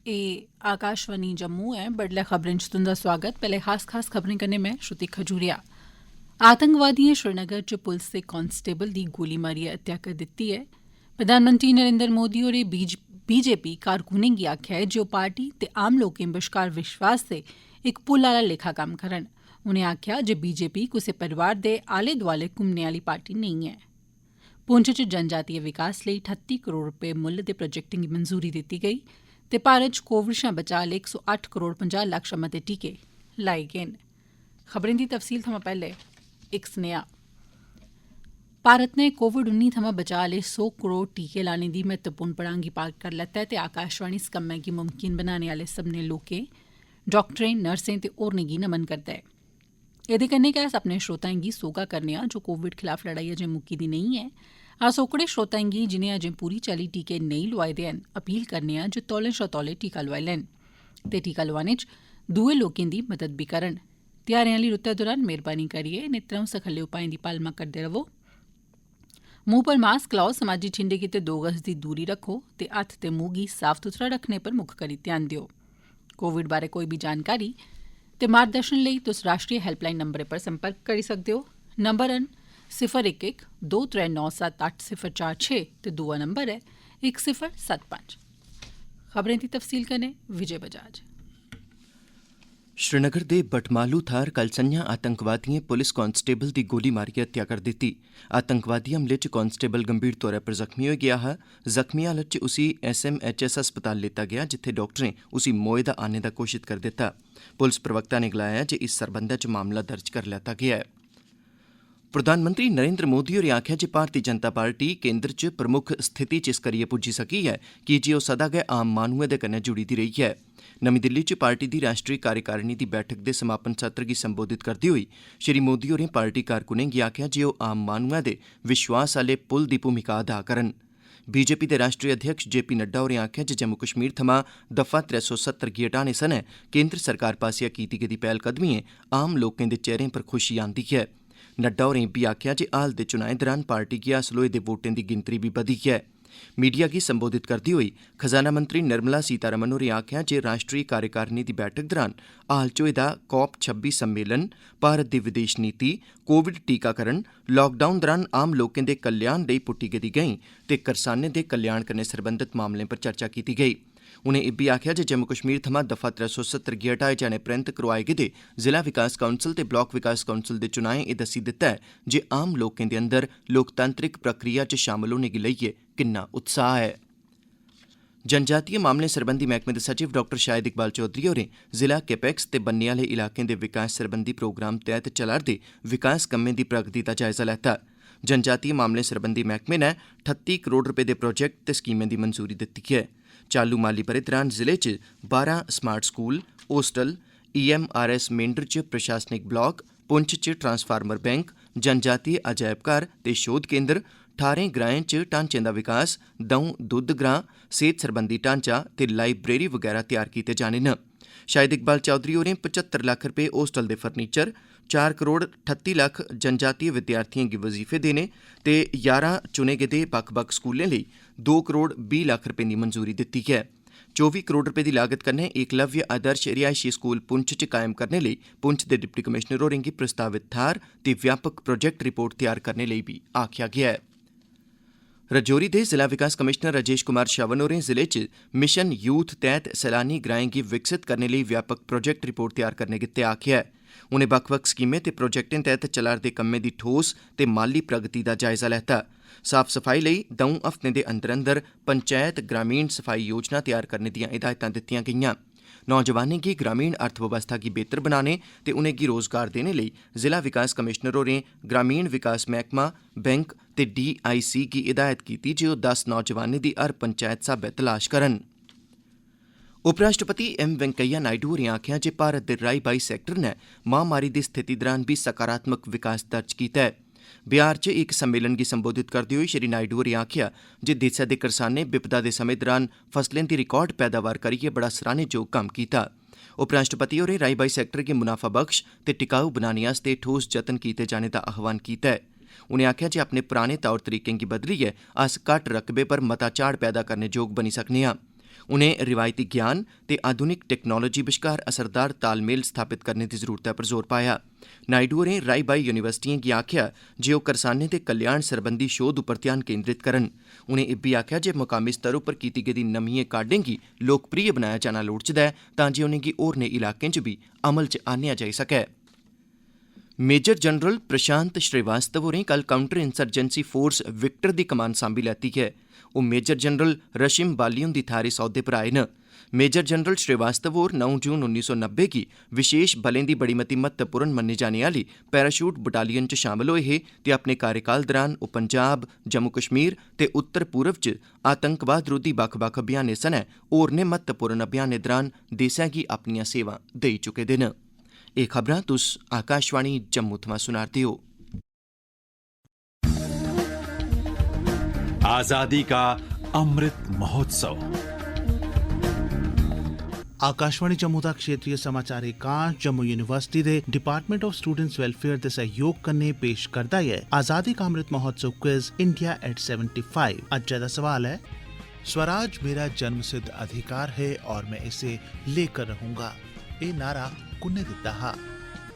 एह् आकाशवाणी जम्मू ऐ। बडलै खबरें च तुंदा स्वागत। पैह्ले खास खबरें कन्नै में श्रुति खजूरिया। आतंकवादिएं श्रीनगर च पुलस दे कांस्टेबल दी गोली मारियै हत्या करी दित्ती ऐ। प्रधानमंत्री नरेंद्र मोदी होरें बीजेपी कारकुनें गी आखेआ ऐ जे ओह् पार्टी ते आम लोकें बश्कार विश्वास दे इक पुल आला लेखा कम्म करन। उनें आखेआ जे बीजेपी कुसै परिवार दे आले दोआले घुम्मने आली पार्टी नेईं ऐ। पुंछ च जनजातीय विकास लेई 38 करोड़ रपे मुल्ल दे प्रोजेक्टें गी मंजूरी दित्ती गेई ते भारत च कोविड शा बचाऽ लेई 108 करोड़ 50 लक्ख शा मते टीके लाए गे न। खबरें दी तफसील थमां पैह्ले इक सनेहा। भारत नै कोविड-19 थमां बचाऽ लेई 100 करोड़ टीके लाने दी महत्वपूर्ण पड़ांग गी पार करी लैता ऐ ते आकाशवाणी इस कम्मै गी मुमकिन बनाने आले सब्मनें लोकें, डाक्टरें, नर्सें ते होरनें गी नमन करदा ऐ। एह्दे कन्नै गै अस अपने श्रोताएं गी सोह्गा करने आं जो कोविड खलाफ लड़ाई अजें मुक्की दी नेईं ऐ। अस ओकड़े श्रोताएं गी जिनें अजें पूरी चाल्ली टीके नेईं लोआए दे हैन अपील करने आं जे तौले शा तौले टीका लोआई लैन ते टीका लोआने च दुए लोकें दी मदद बी करन। त्योहारें आली रुत्तै दौरान मेहरबानी करियै इनें त्र'ऊं सखल्ले उपाएं दी पालमा करदे रवो। मूंह पर मास्क लाओ, समाजी छिंडे गित्तै 2 गज दी दूरी रक्खो ते हत्थ ते मूंह गी साफ सुथरा रक्खने पर मुक्ख करी ध्यान देओ। कोविड बारै कोई बी जानकारी ते मार्गदर्शन लेई तुस राष्ट्रीय हेल्पलाइन नंबरै पर संपर्क करी सकदे ओ। नंबर न 011-2397-8046 ते दूआ नंबर ऐ 1075। खबरें दी तफसील कन्नै विजय बजाज। श्रीनगर दे बटमालू थाह्र कल संझां आतंकवादिएं पुलिस कांस्टेबल दी गोली मारियै हत्या करी दित्ती। आतंकवादी हमले च कांस्टेबल गंभीर तौरा पर जख्मी होई गेआ हा। जख्मी हालत च उसी SMHS अस्पताल लेता गेआ जित्थै डाक्टरें उसी मोए दा आने दा घोषित करी दित्ता। पुलिस प्रवक्ता ने गलाया जे इस सरबंधै च मामला दर्ज करी लैता गेआ ऐ। प्रधानमंत्री नरेंद्र मोदी होरें आखेआ जे भारती जनता पार्टी केंद्र च प्रमुख स्थिति च इस करियै पुज्जी सकी ऐ कीजे ओह् सदा गै आम माह्नुएं दे कन्नै जुड़ी दी रेही ऐ। नमीं दिल्ली च पार्टी दी राष्ट्रीय कार्यकारिणी दी बैठक दे समापन सत्र गी संबोधित करदे होई श्री मोदी होरें पार्टी कारकुनें गी आखेआ जे ओह् आम माह्नुएं दे विश्वास आह्ले पुल दी भूमिका अदा करन। बीजेपी दे राष्ट्रीय अध्यक्ष JP नड्डा होरें आखेआ जे जम्मू कश्मीर थमां दफा 370 गी हटाने सनै केंद्र सरकार पास्सेआ कीती गेदी पैह्लकदमिएं आम लोकें दे चेह्रें पर खुशी आंदी ऐ। नड्डा होरें इब्बी आखेआ जे हाल दे चुनाएं दौरान पार्टी गी हासल होए दे वोटें दी गिनतरी बी बधी ऐ। मीडिया गी संबोधित करदे होई खजाना मंत्री निर्मला सीतारमण होरें आखेआ जे राष्ट्रीय कार्यकारिणी दी बैठक दौरान हाल च होए दा COP26 सम्मेलन, भारत दी विदेश नीति, कोविड टीकाकरण, लॉकडाउन दौरान आम लोकें दे कल्याण लेई पुट्टी गेदी गैंहीं ते करसानें दे कल्याण कन्नै सरबंधत मामलें पर चर्चा कीती गेई। उनें इब्बी आखेआ जे जम्मू कश्मीर थमां दफा 370 गी हटाए जाने परैंत करोआए गेदे जिला विकास काउंसल ते ब्लाक विकास काउंसल दे चुनाएं एह् दस्सी दित्ता ऐ जे आम लोकें दे अंदर लोकतांत्रिक प्रक्रिया च शामल होने गी लेइयै किन्ना उत्साह ऐ। जनजातीय मामलें सरबंधी मैह्कमे दे सचिव डाक्टर शाहिद इकबाल चौधरी होरें जिला कैपेक्स ते बन्ने आह्ले इलाकें दे विकास सरबंधी प्रोग्राम तैह्त चला'रदे विकास कम्में दी प्रगति दा जायजा लैता। जनजातीय मामलें सरबंधी मैह्कमे नै 38 करोड़ रपे दे प्रोजेक्ट ते स्कीमें दी मंजूरी दित्ती ऐ। चालू माली ब'रे दौरान जिले च 12 smart school, hostel, EMRS Mendhar च प्रशासनिक ब्लाक, पुंछ च ट्रांसफार्मर बैंक, जनजातीय अजायब घर ते शोध केंद्र, 18 ग्राएं च ढांचें दा विकास, 2 दुद्ध ग्रां, सेह्त सरबंधी ढांचा ते लाइब्रेरी वगैरा तैयार कीते जाने न। शाहिद इकबाल चौधरी होरें 75 लक्ख रपे होस्टल दे फर्नीचर, 4 करोड़ 38 लक्ख जनजातीय विद्यार्थिएं गी वजीफे देने ते 11 चुने गेदे बक्ख-बक्ख स्कूलें लेई 2 करोड़ 20 लक्ख रपे दी मंजूरी दित्ती ऐ। 24 करोड़ रपे दी लागत कन्नै एकलव्य आदर्श रिहायशी स्कूल पुंछ च कायम करने लेई पुंछ दे डिप्टी कमिशनर होरें गी प्रस्तावित थाह्र ते व्यापक प्रोजेक्ट रिपोर्ट तैयार करने लेई बी आखेआ गेआ ऐ। रजौरी दे जिला विकास कमिशनर राजेश कुमार शवन होरें जिले च मिशन यूथ तैह्त सैलानी ग्राएं गी विकसित करने लेई व्यापक प्रोजेक्ट रिपोर्ट तैयार करने गित्तै आखेआ ऐ। उनें बक्ख-बक्ख स्कीमें ते प्रोजेक्टें तैह्त चला'रदे कम्में दी ठोस ते माली प्रगति दा जायजा लैता। साफ सफाई लेई 2 हफ्तें दे अंदर अंदर पंचैत ग्रामीण सफाई योजना तैयार करने दिआं हिदायतां दित्तिआं गेईआं। नौजवानें गी ग्रामीण अर्थबवस्था गी बेहतर बनाने ते उनेंगी रोजगार देने लेई जिला विकास कमिशनर होरें ग्रामीण विकास मैह्कमा, बैंक ते DIC गी हिदायत कीती जे ओह् 10 नौजवानें दी हर पंचैत स्हाबै तलाश करन। उपराष्ट्रपति M वैंकेया नायडू होरें आखेआ जे भारत दे राई-बाई सैक्टर नै महामारी दी स्थिति दौरान बी सकारात्मक विकास दर्ज कीता ऐ। बिहार च इक सम्मेलन गी संबोधित करदे होई श्री नायडू होरें आखेआ जे देसै दे करसानें विपदा दे समें दौरान फसलें दी रिकार्ड पैदावार करियै बड़ा सराह्नेजोग कम्म कीता। उपराष्ट्रपति होरें राई-बाई सैक्टर गी मुनाफाबख्श ते टिकाऊ बनाने आस्तै ठोस जतन कीते जाने दा आह्वान कीता ऐ। उनें आखेआ जे अपने पराने तौर तरीकें गी बदलियै अस घट्ट रकबे पर मता झाड़ पैदा करने जोग बनी सकने आं। उनें रिवायती ज्ञान ते आधुनिक टैक्नोलोजी बश्कार असरदार तालमेल स्थापित करने दी जरूरतै पर जोर पाया। नायडू होरें राई बाई यूनिवर्सिटिएं गी आखेआ जे ओह् करसानें दे कल्याण सरबंधी शोध उप्पर ध्यान केंद्रित करन। उनें इब्बी आखेआ जे मुकामी स्तर उप्पर कीती गेदी नमिएं काह्डें गी लोकप्रिय बनाया जाना लोड़चदा ऐ तां जे उनेंगी होरनें इलाकें च बी अमल च आह्न्नेआ जाई सकै। मेजर जनरल प्रशांत श्रीवास्तव होरें कल काउंटर इंसरजेंसी फोर्स विक्टर दी कमान सांभी लैती ऐ। ओह् मेजर जनरल रशिम बाली हुंदी थाह्र इस औह्दे पर आए न। मेजर जनरल श्रीवास्तव होर 9 जून 1990 गी विशेष बलें दी बड़ी मती महत्वपूर्ण मन्नी जाने आह्ली पैराशूट बटालियन च शामल होए हे ते अपने कार्यकाल दौरान ओह् पंजाब, जम्मू कश्मीर ते उत्तर पूर्व च आतंकवाद रोधी बक्ख-बक्ख अभियानें सनै होरनें महत्वपूर्ण अभियानें दौरान देसै गी अपनियां सेवां देई चुके दे न। एह् खबरां तुस आकाशवाणी जम्मू थमां सुना'रदे ओ। आजादी का अमृत महोत्सव। आकाशवाणी जम्मू दा क्षेत्रीय समाचार एकांश जम्मू यूनिवर्सिटी दे डिपार्टमेंट ऑफ स्टूडेंट्स वेलफेयर दे सहयोग कन्नै पेश करदा है आजादी का Amrit Mahotsav quiz India at 75। अज्जै दा सवाल है, स्वराज मेरा जन्मसिद्ध अधिकार है और मैं इसे लेकर रहूंगा। ये नारा कुन्ने दित्ता हा?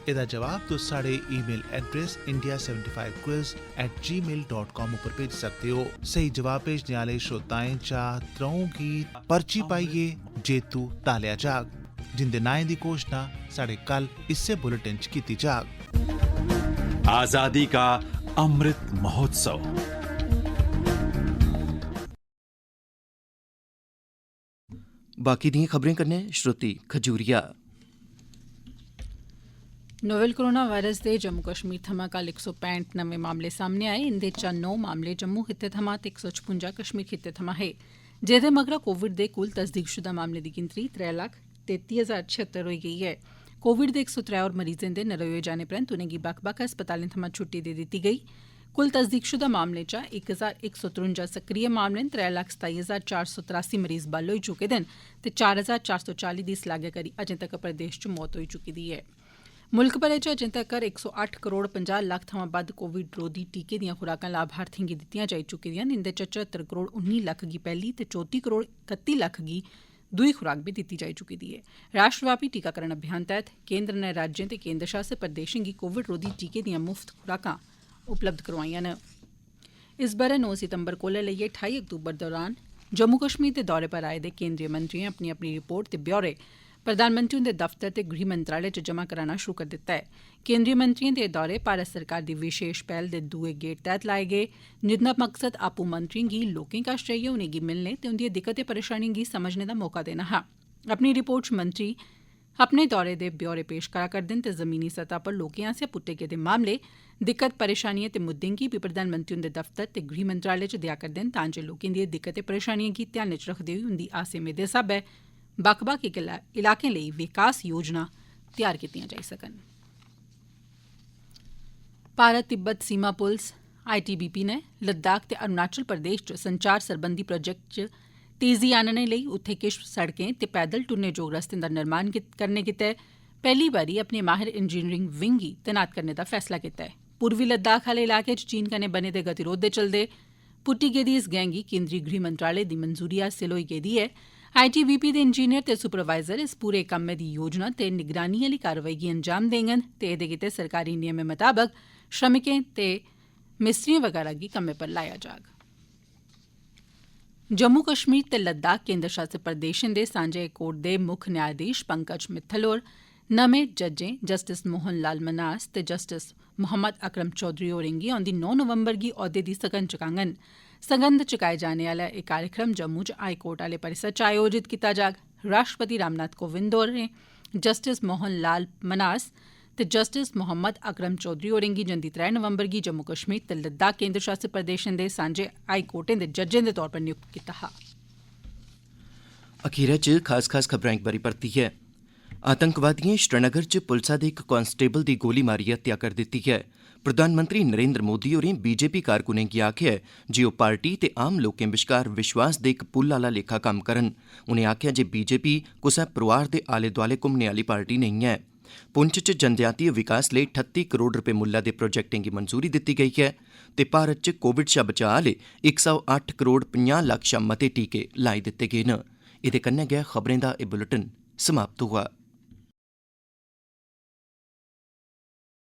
एदा जवाब तुस साढ़े ईमेल एड्रेस india75quiz@gmail.com उप्पर भेज सकते हो। सही जवाब भेजने आह्ले श्रोताएं चा त्र'ऊं गी पर्ची पाइयै जेतू तालेआ जाग, जिंदे नाएं दी घोशना साढ़े कल इस्सै बुलेटिन च कीती जाग। आजादी का अमृत महोत्सव। बाकी दियां खबरें कन्नै श्रुति खजूरिया। नोवेल कोरोना वायरस दे जम्मू कश्मीर थमां कल 165 नमें मामले सामने आए। इंदे चा 9 मामले जम्मू खित्ते थमां ते 156 कश्मीर खित्ते थमां हे, जेह्दे मगरा कोविड दे कुल तस्दीकशुदा मामले दी गिनतरी 3,33,076 होई गेई ऐ। कोविड दे 103 होर मरीजें दे नरोए होई जाने परैंत उनेंगी बक्ख-बक्ख अस्पतालें थमां छुट्टी दे दित्ती गेई। कुल तस्दीकशुदा मामलें चा 1,153 सक्रिय मामले न, 3,27,483 मरीज बल होई चुके दे न ते 4,440 दी सलागे करी अजें तक्कर प्रदेश च मौत होई चुकी दी ऐ। मुल्ख भरै च अजें तक्कर 108 करोड़ 50 लक्ख थमां बद्द कोविड रोधी टीके दियां खुराकां लाभार्थिएं गी दित्तियां जाई चुकी दियां न। इंदे च 74 करोड़ 19 लक्ख गी पैह्ली ते 34 करोड़ 31 लक्ख गी दूई खुराक बी दित्ती जाई चुकी दी ऐ। राष्ट्रव्यापी टीकाकरण अभियान तैह्त केंद्र ने राज्यें ते केंद्र शासित प्रदेशें गी कोविड रोधी टीके दियां मुफ्त खुराकां उपलब्ध करोआइयां न। इस ब'रे 9 सितंबर कोला लेइयै 28 अक्तूबर दौरान जम्मू कश्मीर दे दौरे पर आए दे केंद्रीय मंत्रिएं अपनी अपनी रिपोर्ट ते ब्यौरे प्रधानमंत्री हुंदे दफ्तर ते गृह मंत्रालय च जमा कराना शुरू करी दित्ता ऐ। केंद्रीय मंत्रिएं दे दौरे भारत सरकार दी विशेष पैह्ल दे दुए गेड़ तैह्त लाए गे, जिंदा मकसद आपूं मंत्रिएं गी लोकें कश जाइयै उनेंगी मिलने ते उंदिएं दिक्कतें परेशानिएं गी समझने दा मौका देना हा। अपनी रिपोर्ट च मंत्री अपने दौरे दे ब्यौरे पेश करा करदे न ते जमीनी सतह पर लोकें आसेआ पुट्टे गेदे मामले, दिक्कत परेशानिएं ते मुद्दें गी बी प्रधानमंत्री हुंदे दफ्तर ते गृह मंत्रालय च देआ करदे न, तां जे लोकें दिएं दिक्कतें परेशानिएं गी ध्यानै च रखदे होई उंदी आसें मेदें स्हाबै बक्ख-बक्ख इलाकें लेई विकास योजना तैयार कीतियां जाई सकन। भारत तिब्बत सीमा पुलस ITBP ने लद्दाख ते अरुणाचल प्रदेश च संचार सरबंधी प्रोजेक्ट च तेजी आनने लेई उत्थे किश सड़कें ते पैदल टुरने जोग रस्तें दा निर्माण करने गित्तै पैह्ली बारी अपने माहिर इंजीनियरिंग विंग गी तैनात करने दा फैसला कीता ऐ। पूर्वी लद्दाख आह्ले इलाके च चीन कन्नै बने दे गतिरोध दे चलदे पुट्टी गेदी इस गैंग गी केंद्री गृह मंत्रालय दी मंजूरी हासल होई गेदी ऐ। ITBP दे इंजीनियर ते सुपरवाइजर इस पूरे कम्मै दी योजना ते निगरानी आह्ली कार्रवाई गी अंजाम देङन ते एह्दे गित्तै सरकारी नियमें मताबक श्रमिकें ते मिस्त्रिएं वगैरा गी कम्मै पर लाया जाग। जम्मू कश्मीर ते लद्दाख केंद्र शासित प्रदेशें दे सांझे कोर्ट दे मुक्ख न्यायाधीश पंकज मित्तल होर नमें जजें जस्टिस मोहन लाल मनास ते जस्टिस मोहम्मद अकरम चौधरी होरें गी औंदी 9 नवंबर गी औह्दे दी सगंध चुकाङन। सगंध चुकाए जाने आह्ला एह् कार्यक्रम जम्मू च हाई कोर्ट आह्ले परिसर च आयोजित कीता जाग। राष्ट्रपति रामनाथ कोविंद होरें जस्टिस मोहन लाल मनास ते जस्टिस मोहम्मद अकरम चौधरी होरें गी जंदी 3 नवंबर गी जम्मू कश्मीर ते लद्दाख केंद्र शासित प्रदेशें दे सांझे हाई कोर्टें दे जजें दे तौर पर नियुक्त कीता हा। अखीरै च खास खबरां इक बारी परतियै। आतंकवादिएं श्रीनगर च पुलसा दे इक कांस्टेबल दी गोली मारियै हत्या करी दित्ती ऐ। प्रधानमंत्री नरेंद्र मोदी होरें बीजेपी कारकुनें गी आखेआ ऐ जे ओह् पार्टी ते आम लोकें बश्कार विश्वास दे इक पुल आह्ला लेखा कम्म करन। उनें आखेआ जे बीजेपी कुसै परोआर दे आले दुआले घुम्मने आह्ली पार्टी नेईं ऐ। पुंछ च जनजातीय विकास लेई 38 करोड़ रपे मुल्लै दे प्रोजेक्टें गी मंजूरी दित्ती गेई ऐ ते भारत च कोविड शा बचाऽ आह्ले 108 करोड़ 50 लक्ख शा मते टीके लाई दित्ते गे न। एह्दे कन्नै गै खबरें दा एह् बुलेटिन समाप्त हुआ।